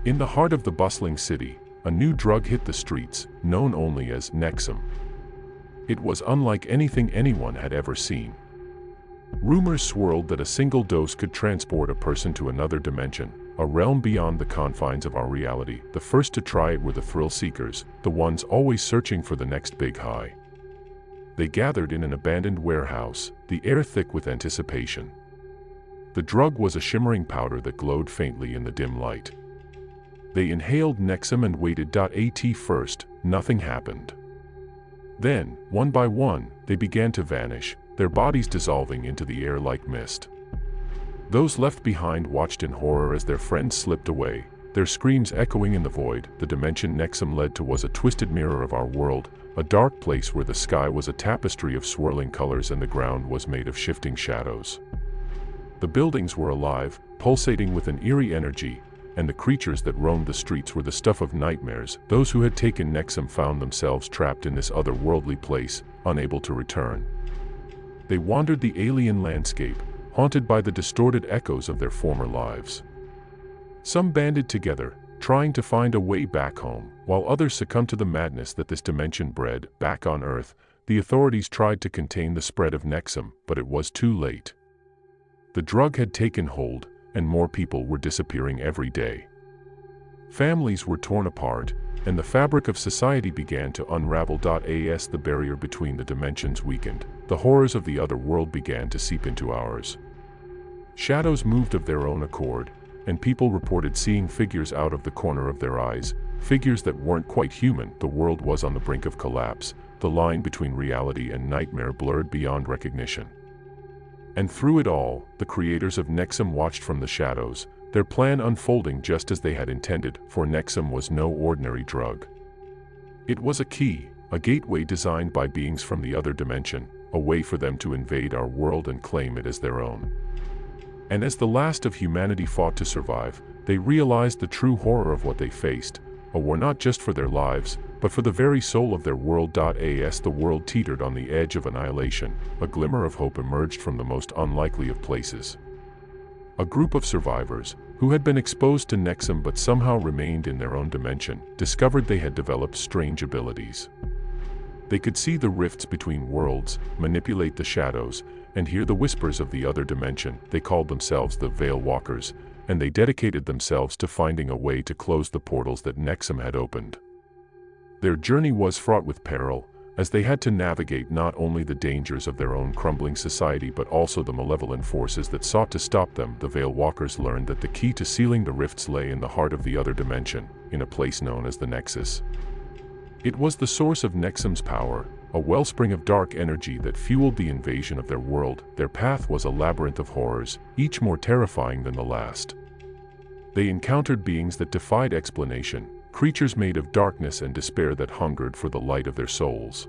In the heart of the bustling city, a new drug hit the streets, known only as Nexum. It was unlike anything anyone had ever seen. Rumors swirled that a single dose could transport a person to another dimension, a realm beyond the confines of our reality. The first to try it were the thrill seekers, the ones always searching for the next big high. They gathered in an abandoned warehouse, the air thick with anticipation. The drug was a shimmering powder that glowed faintly in the dim light. They inhaled Nexum and waited. At first, nothing happened. Then, one by one, they began to vanish, their bodies dissolving into the air like mist. Those left behind watched in horror as their friends slipped away, their screams echoing in the void. The dimension Nexum led to was a twisted mirror of our world, a dark place where the sky was a tapestry of swirling colors and the ground was made of shifting shadows. The buildings were alive, pulsating with an eerie energy, and the creatures that roamed the streets were the stuff of nightmares. Those who had taken Nexum found themselves trapped in this otherworldly place, unable to return. They wandered the alien landscape, haunted by the distorted echoes of their former lives. Some banded together, trying to find a way back home, while others succumbed to the madness that this dimension bred. Back on Earth, the authorities tried to contain the spread of Nexum, but it was too late. The drug had taken hold, and more people were disappearing every day. Families were torn apart, and the fabric of society began to unravel. As the barrier between the dimensions weakened, the horrors of the other world began to seep into ours. Shadows moved of their own accord, and people reported seeing figures out of the corner of their eyes, figures that weren't quite human. The world was on the brink of collapse, the line between reality and nightmare blurred beyond recognition. And through it all, the creators of Nexum watched from the shadows, their plan unfolding just as they had intended, for Nexum was no ordinary drug. It was a key, a gateway designed by beings from the other dimension, a way for them to invade our world and claim it as their own. And as the last of humanity fought to survive, they realized the true horror of what they faced, a war not just for their lives, but for the very soul of their world. As the world teetered on the edge of annihilation, a glimmer of hope emerged from the most unlikely of places. A group of survivors, who had been exposed to Nexum but somehow remained in their own dimension, discovered they had developed strange abilities. They could see the rifts between worlds, manipulate the shadows, and hear the whispers of the other dimension. They called themselves the Veilwalkers, and they dedicated themselves to finding a way to close the portals that Nexum had opened. Their journey was fraught with peril, as they had to navigate not only the dangers of their own crumbling society but also the malevolent forces that sought to stop them. The Veilwalkers learned that the key to sealing the rifts lay in the heart of the other dimension, in a place known as the Nexus. It was the source of Nexum's power, a wellspring of dark energy that fueled the invasion of their world. Their path was a labyrinth of horrors, each more terrifying than the last. They encountered beings that defied explanation, creatures made of darkness and despair that hungered for the light of their souls.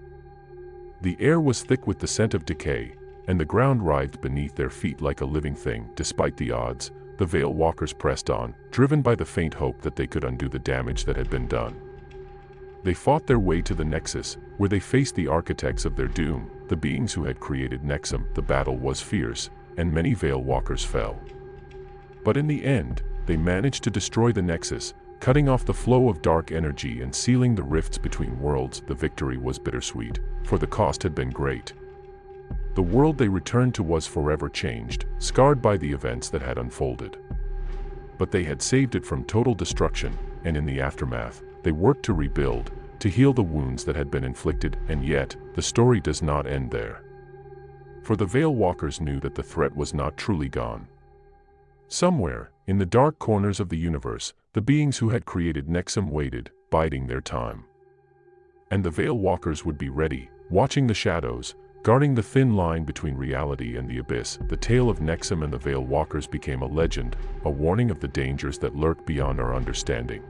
The air was thick with the scent of decay, and the ground writhed beneath their feet like a living thing. Despite the odds, the Veilwalkers pressed on, driven by the faint hope that they could undo the damage that had been done. They fought their way to the Nexus, where they faced the architects of their doom, the beings who had created Nexum. The battle was fierce, and many Veilwalkers fell. But in the end, they managed to destroy the Nexus, cutting off the flow of dark energy and sealing the rifts between worlds. The victory was bittersweet, for the cost had been great. The world they returned to was forever changed, scarred by the events that had unfolded. But they had saved it from total destruction, and in the aftermath, they worked to rebuild, to heal the wounds that had been inflicted. And yet, the story does not end there. For the Veilwalkers knew that the threat was not truly gone. Somewhere, in the dark corners of the universe, the beings who had created Nexum waited, biding their time. And the Veilwalkers would be ready, watching the shadows, guarding the thin line between reality and the abyss. The tale of Nexum and the Veilwalkers became a legend, a warning of the dangers that lurk beyond our understanding.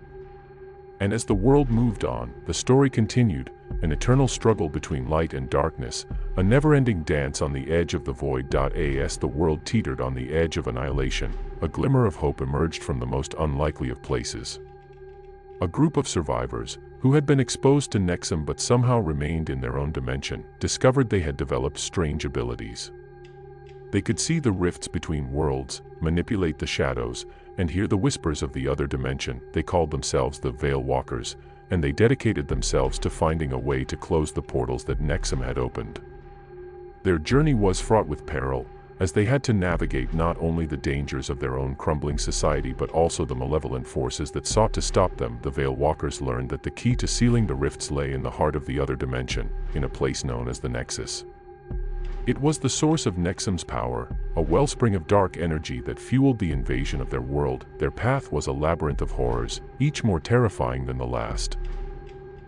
And as the world moved on, the story continued, an eternal struggle between light and darkness, a never-ending dance on the edge of the void. As the world teetered on the edge of annihilation, a glimmer of hope emerged from the most unlikely of places. A group of survivors, who had been exposed to Nexum but somehow remained in their own dimension, discovered they had developed strange abilities. They could see the rifts between worlds, manipulate the shadows, and hear the whispers of the other dimension. They called themselves the Veilwalkers, and they dedicated themselves to finding a way to close the portals that Nexum had opened. Their journey was fraught with peril, as they had to navigate not only the dangers of their own crumbling society but also the malevolent forces that sought to stop them. The Veilwalkers learned that the key to sealing the rifts lay in the heart of the other dimension, in a place known as the Nexus. It was the source of Nexum's power, a wellspring of dark energy that fueled the invasion of their world. Their path was a labyrinth of horrors, each more terrifying than the last.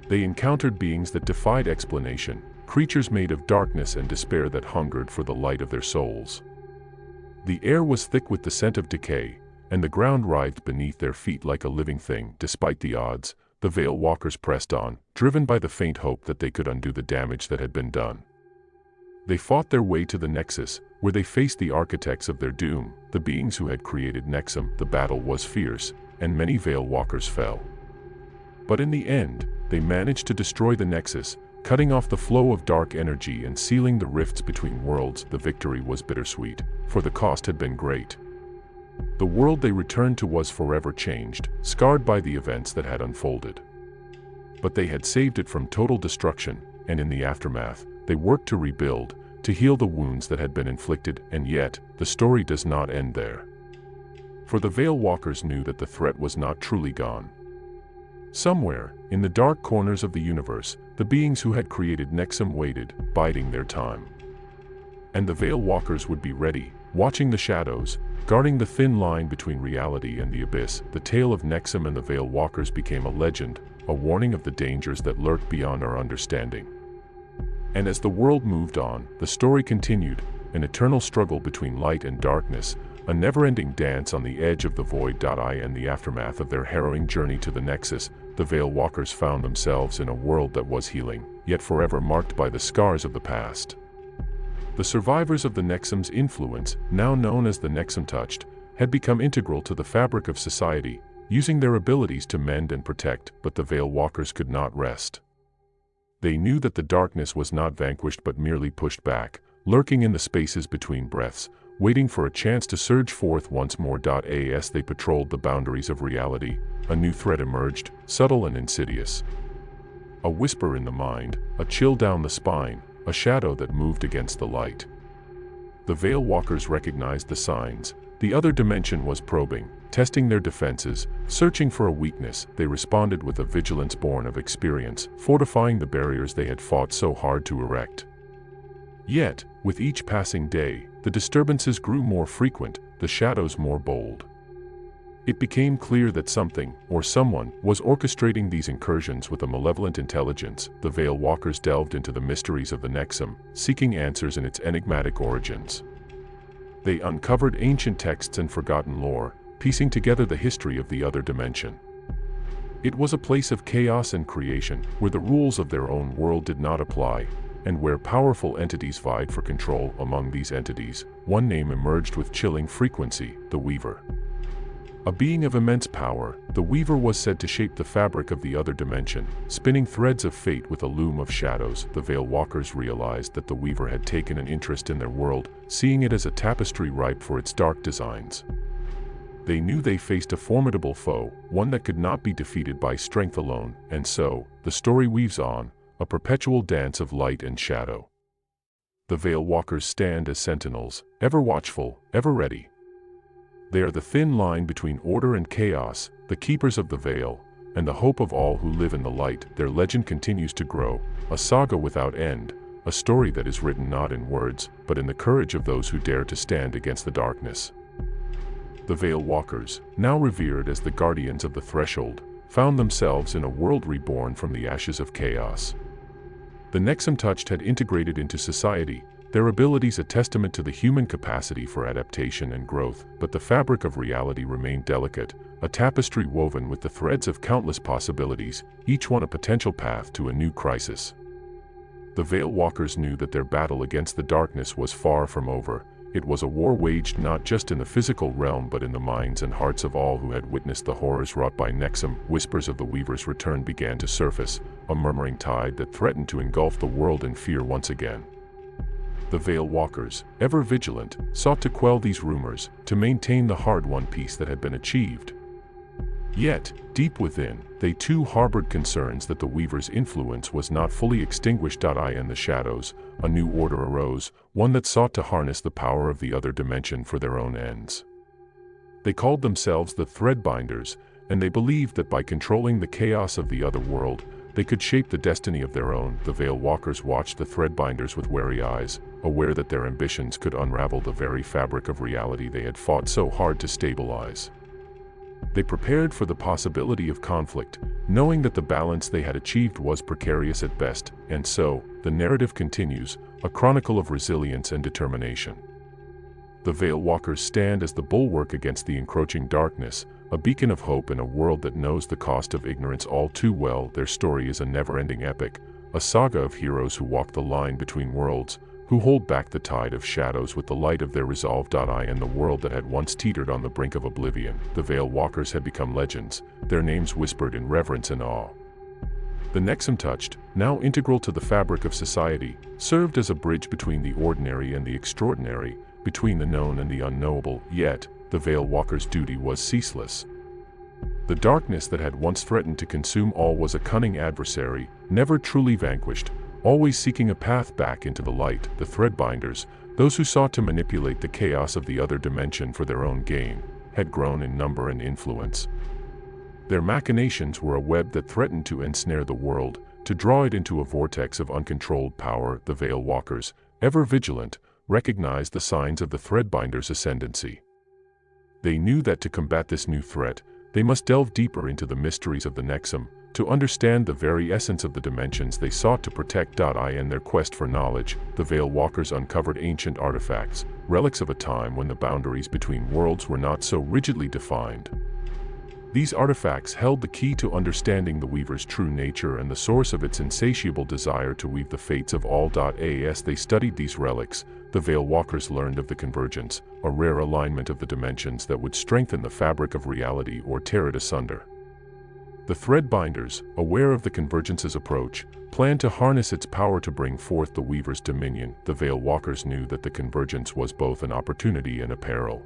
They encountered beings that defied explanation, creatures made of darkness and despair that hungered for the light of their souls. The air was thick with the scent of decay, and the ground writhed beneath their feet like a living thing. Despite the odds, the Veilwalkers pressed on, driven by the faint hope that they could undo the damage that had been done. They fought their way to the Nexus, where they faced the architects of their doom, the beings who had created Nexum. The battle was fierce, and many Veilwalkers fell. But in the end, they managed to destroy the Nexus, cutting off the flow of dark energy and sealing the rifts between worlds. The victory was bittersweet, for the cost had been great. The world they returned to was forever changed, scarred by the events that had unfolded. But they had saved it from total destruction, and in the aftermath, they worked to rebuild, to heal the wounds that had been inflicted. And yet, the story does not end there. For the Veilwalkers knew that the threat was not truly gone. Somewhere, in the dark corners of the universe, the beings who had created Nexum waited, biding their time. And the Veilwalkers would be ready, watching the shadows, guarding the thin line between reality and the abyss. The tale of Nexum and the Veilwalkers became a legend, a warning of the dangers that lurk beyond our understanding. And as the world moved on, the story continued, an eternal struggle between light and darkness, a never-ending dance on the edge of the void. In the aftermath of their harrowing journey to the Nexus, the Veilwalkers found themselves in a world that was healing, yet forever marked by the scars of the past. The survivors of the Nexum's influence, now known as the Nexum Touched, had become integral to the fabric of society, using their abilities to mend and protect. But the Veilwalkers could not rest. They knew that the darkness was not vanquished but merely pushed back, lurking in the spaces between breaths, waiting for a chance to surge forth once more. As they patrolled the boundaries of reality, a new threat emerged, subtle and insidious. A whisper in the mind, a chill down the spine, a shadow that moved against the light. The Veilwalkers recognized the signs. The other dimension was probing, testing their defenses, searching for a weakness. They responded with a vigilance born of experience, fortifying the barriers they had fought so hard to erect. Yet, with each passing day, the disturbances grew more frequent, the shadows more bold. It became clear that something, or someone, was orchestrating these incursions with a malevolent intelligence. The Veilwalkers delved into the mysteries of the Nexum, seeking answers in its enigmatic origins. They uncovered ancient texts and forgotten lore, piecing together the history of the other dimension. It was a place of chaos and creation, where the rules of their own world did not apply, and where powerful entities vied for control. Among these entities, one name emerged with chilling frequency: the Weaver. A being of immense power, the Weaver was said to shape the fabric of the other dimension, spinning threads of fate with a loom of shadows. The Veilwalkers realized that the Weaver had taken an interest in their world, seeing it as a tapestry ripe for its dark designs. They knew they faced a formidable foe, one that could not be defeated by strength alone, and so, the story weaves on, a perpetual dance of light and shadow. The Veilwalkers stand as sentinels, ever watchful, ever ready. They are the thin line between order and chaos, the keepers of the veil, and the hope of all who live in the light. Their legend continues to grow, a saga without end, a story that is written not in words, but in the courage of those who dare to stand against the darkness. The Veilwalkers, now revered as the guardians of the threshold, found themselves in a world reborn from the ashes of chaos. The Nexum Touched had integrated into society, their abilities a testament to the human capacity for adaptation and growth. But the fabric of reality remained delicate, a tapestry woven with the threads of countless possibilities, each one a potential path to a new crisis. The Veilwalkers knew that their battle against the darkness was far from over. It was a war waged not just in the physical realm but in the minds and hearts of all who had witnessed the horrors wrought by Nexum. Whispers of the Weaver's return began to surface, a murmuring tide that threatened to engulf the world in fear once again. The Veilwalkers, ever vigilant, sought to quell these rumors, to maintain the hard-won peace that had been achieved. Yet, deep within, they too harbored concerns that the Weaver's influence was not fully extinguished. In the shadows, a new order arose, one that sought to harness the power of the other dimension for their own ends. They called themselves the Threadbinders, and they believed that by controlling the chaos of the other world, they could shape the destiny of their own. The Veilwalkers watched the Threadbinders with wary eyes, aware that their ambitions could unravel the very fabric of reality they had fought so hard to stabilize. They prepared for the possibility of conflict, knowing that the balance they had achieved was precarious at best, and so, the narrative continues, a chronicle of resilience and determination. The Veilwalkers stand as the bulwark against the encroaching darkness, a beacon of hope in a world that knows the cost of ignorance all too well. Their story is a never-ending epic, a saga of heroes who walk the line between worlds, who hold back the tide of shadows with the light of their resolve. In the world that had once teetered on the brink of oblivion, the Veilwalkers had become legends, their names whispered in reverence and awe. The Nexum touched, now integral to the fabric of society, served as a bridge between the ordinary and the extraordinary, between the known and the unknowable. Yet, the Veilwalkers' duty was ceaseless. The darkness that had once threatened to consume all was a cunning adversary, never truly vanquished, always seeking a path back into the light. The Threadbinders, those who sought to manipulate the chaos of the other dimension for their own gain, had grown in number and influence. Their machinations were a web that threatened to ensnare the world, to draw it into a vortex of uncontrolled power. The Veilwalkers, ever vigilant, recognized the signs of the Threadbinders' ascendancy. They knew that to combat this new threat, they must delve deeper into the mysteries of the Nexum, to understand the very essence of the dimensions they sought to protect. In their quest for knowledge, the Veilwalkers uncovered ancient artifacts, relics of a time when the boundaries between worlds were not so rigidly defined. These artifacts held the key to understanding the Weaver's true nature and the source of its insatiable desire to weave the fates of all. As they studied these relics, the Veilwalkers learned of the convergence, a rare alignment of the dimensions that would strengthen the fabric of reality or tear it asunder. The Threadbinders, aware of the convergence's approach, planned to harness its power to bring forth the Weaver's dominion. The Veilwalkers knew that the convergence was both an opportunity and a peril.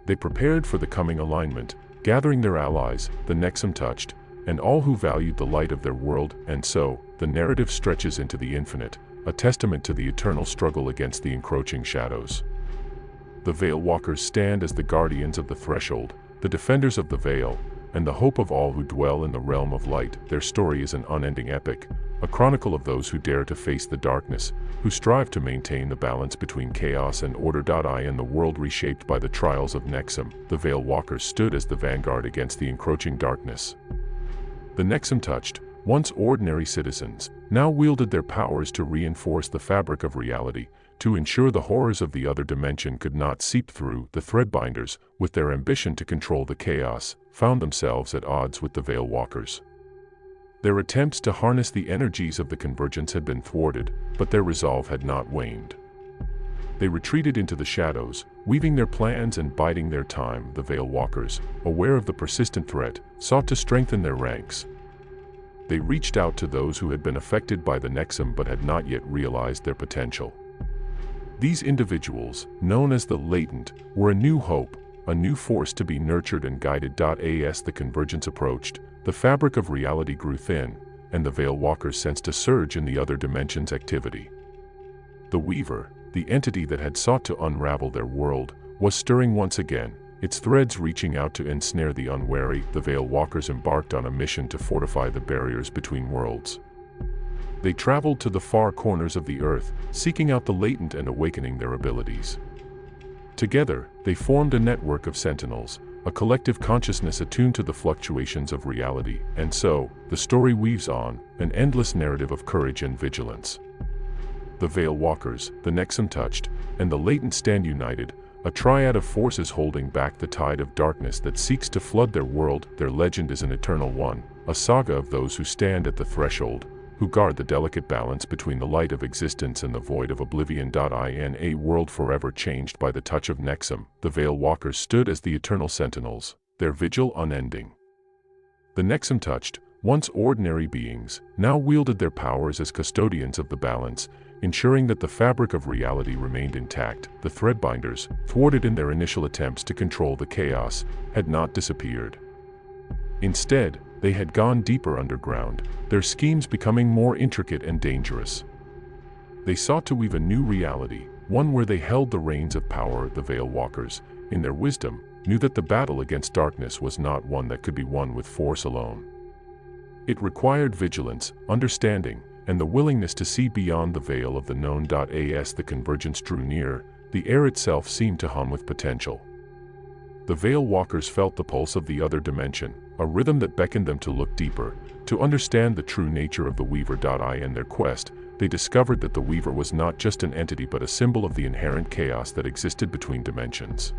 They prepared for the coming alignment, gathering their allies, the Nexum touched, and all who valued the light of their world. And so, the narrative stretches into the infinite, a testament to the eternal struggle against the encroaching shadows. The Veilwalkers stand as the guardians of the threshold, the defenders of the veil, and the hope of all who dwell in the realm of light. Their story is an unending epic, a chronicle of those who dare to face the darkness, who strive to maintain the balance between chaos and order. In the world reshaped by the trials of Nexum, the Veilwalkers stood as the vanguard against the encroaching darkness. The Nexum touched, once ordinary citizens, now wielded their powers to reinforce the fabric of reality, to ensure the horrors of the other dimension could not seep through. The Threadbinders, with their ambition to control the chaos, found themselves at odds with the Veilwalkers. Their attempts to harness the energies of the convergence had been thwarted, but their resolve had not waned. They retreated into the shadows, weaving their plans and biding their time. The Veilwalkers, aware of the persistent threat, sought to strengthen their ranks. They reached out to those who had been affected by the Nexum but had not yet realized their potential. These individuals, known as the latent, were a new hope, a new force to be nurtured and guided. As the convergence approached, the fabric of reality grew thin, and the Veilwalkers sensed a surge in the other dimension's activity. The Weaver, the entity that had sought to unravel their world, was stirring once again, its threads reaching out to ensnare the unwary. The Veilwalkers embarked on a mission to fortify the barriers between worlds. They traveled to the far corners of the earth, seeking out the latent and awakening their abilities. Together, they formed a network of sentinels, a collective consciousness attuned to the fluctuations of reality. And so, the story weaves on, an endless narrative of courage and vigilance. The Veilwalkers, the Nexum touched, and the latent stand united, a triad of forces holding back the tide of darkness that seeks to flood their world. Their legend is an eternal one, a saga of those who stand at the threshold, who guard the delicate balance between the light of existence and the void of oblivion. In a world forever changed by the touch of Nexum, the Veilwalkers stood as the eternal sentinels, their vigil unending. The Nexum touched, once ordinary beings, now wielded their powers as custodians of the balance, ensuring that the fabric of reality remained intact. The Threadbinders, thwarted in their initial attempts to control the chaos, had not disappeared. Instead, they had gone deeper underground, their schemes becoming more intricate and dangerous. They sought to weave a new reality, one where they held the reins of power. The Veilwalkers, in their wisdom, knew that the battle against darkness was not one that could be won with force alone. It required vigilance, understanding, and the willingness to see beyond the veil of the known. As the convergence drew near, the air itself seemed to hum with potential. The Veilwalkers felt the pulse of the other dimension, a rhythm that beckoned them to look deeper, to understand the true nature of the Weaver. In their quest, they discovered that the Weaver was not just an entity but a symbol of the inherent chaos that existed between dimensions.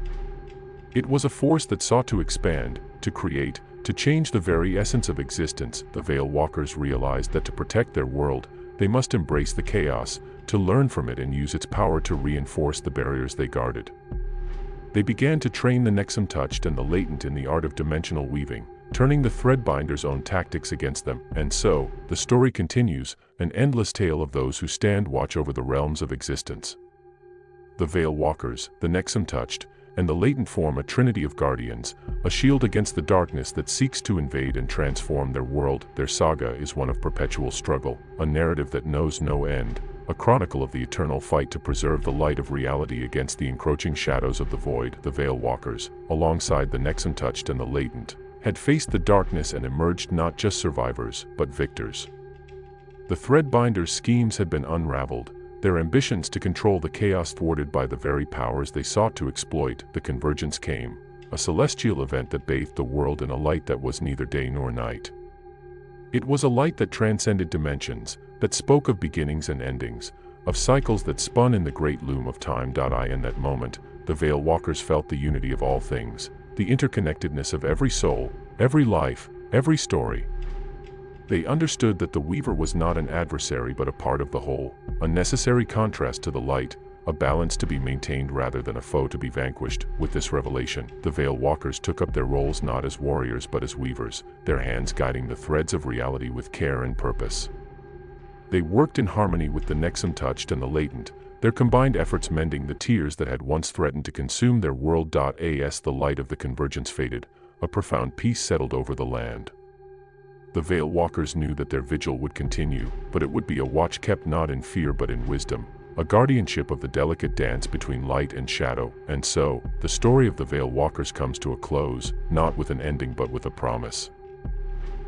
It was a force that sought to expand, to create, to change the very essence of existence. The Veilwalkers realized that to protect their world, they must embrace the chaos, to learn from it and use its power to reinforce the barriers they guarded. They began to train the Nexum touched and the latent in the art of dimensional weaving, turning the Threadbinders' own tactics against them. And so, the story continues, an endless tale of those who stand watch over the realms of existence. The Veilwalkers, the Nexum touched, and the latent form a trinity of guardians, a shield against the darkness that seeks to invade and transform their world. Their saga is one of perpetual struggle, a narrative that knows no end, a chronicle of the eternal fight to preserve the light of reality against the encroaching shadows of the void. The Veilwalkers, alongside the Nexum touched and the latent, had faced the darkness and emerged not just survivors, but victors. The Threadbinders' schemes had been unraveled, their ambitions to control the chaos thwarted by the very powers they sought to exploit. The convergence came, a celestial event that bathed the world in a light that was neither day nor night. It was a light that transcended dimensions, that spoke of beginnings and endings, of cycles that spun in the great loom of time. In that moment, the Veilwalkers felt the unity of all things, the interconnectedness of every soul, every life, every story. They understood that the Weaver was not an adversary but a part of the whole, a necessary contrast to the light, a balance to be maintained rather than a foe to be vanquished. With this revelation, the Veilwalkers took up their roles not as warriors but as weavers, their hands guiding the threads of reality with care and purpose. They worked in harmony with the Nexum touched and the latent, their combined efforts mending the tears that had once threatened to consume their world. As the light of the convergence faded, a profound peace settled over the land. The Veilwalkers knew that their vigil would continue, but it would be a watch kept not in fear but in wisdom, a guardianship of the delicate dance between light and shadow. And so, the story of the Veilwalkers comes to a close, not with an ending but with a promise.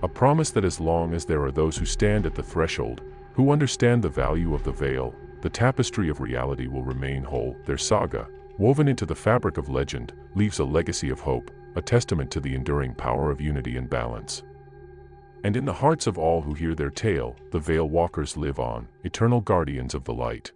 A promise that as long as there are those who stand at the threshold, who understand the value of the veil, the tapestry of reality will remain whole. Their saga, woven into the fabric of legend, leaves a legacy of hope, a testament to the enduring power of unity and balance. And in the hearts of all who hear their tale, the Veilwalkers live on, eternal guardians of the light.